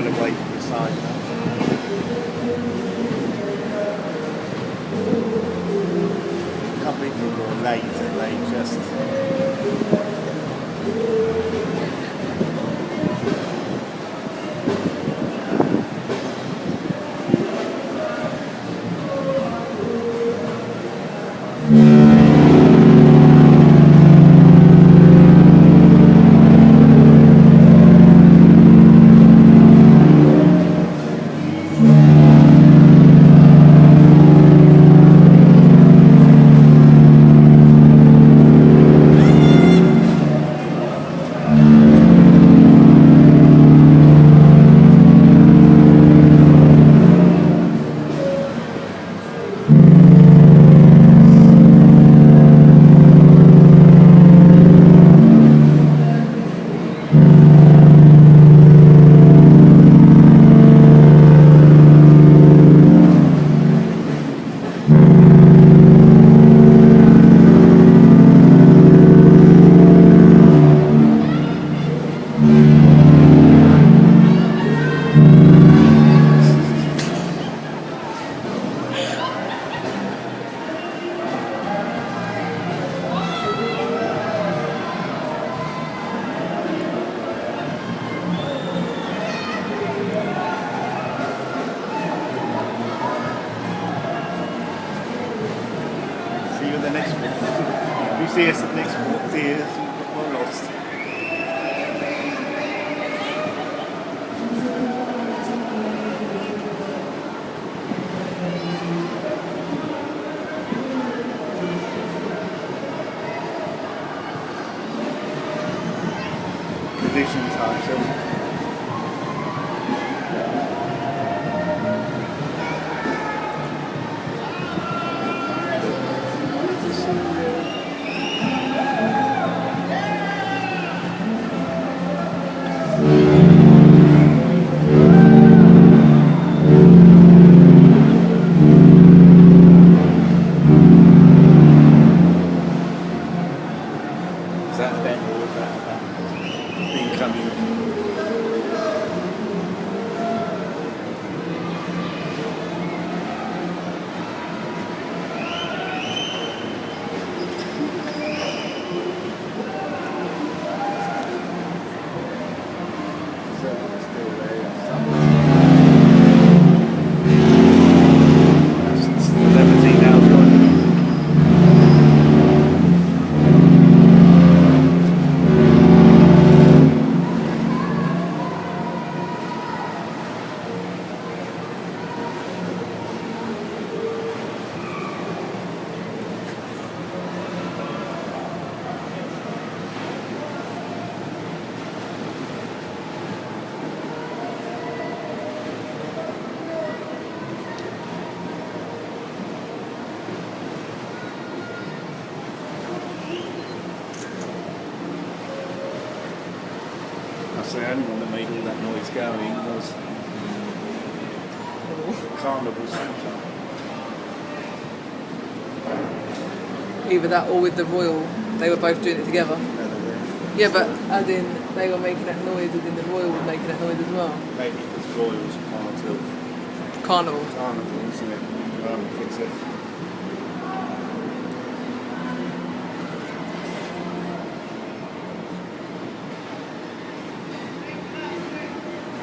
well away from the side now. A couple of people are late and they just... See you at the next one. If you see us at the next one, dears, we're lost. Condition time, so. Is that Ben or is that incoming? That's the only one that made all that noise going was Carnival Sunshine. Either that or with the Royal, they were both doing it together. Yeah, but as in, they were making that noise, as in the Royal was making that noise as well. Maybe because Royal's part of Carnival. Carnival, isn't it? I think so.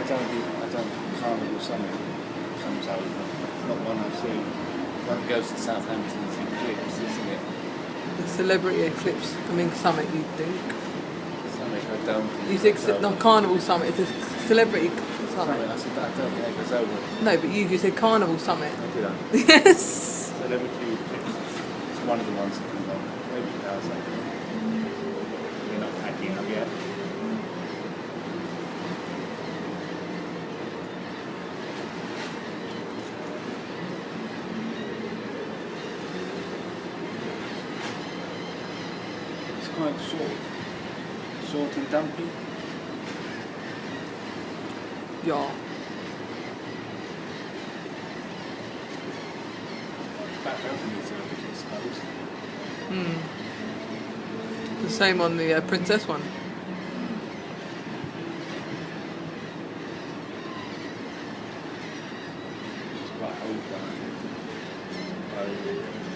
I don't think Carnival Summit comes over. It's not one I've seen. One goes to Southampton's Eclipse, isn't it? The Celebrity Eclipse, Summit, you think? Summit, I don't think. You think, not Carnival Summit, it's a Celebrity Summit. I said, I don't think that goes over. No, but you said Carnival Summit. Did I? Yes! Celebrity Eclipse. It's one of the ones that comes on. Maybe it does. We're not packing up yet. Quite short and dumpy. Yeah. That doesn't deserve it, I suppose. The same on the Princess one. old one, I think.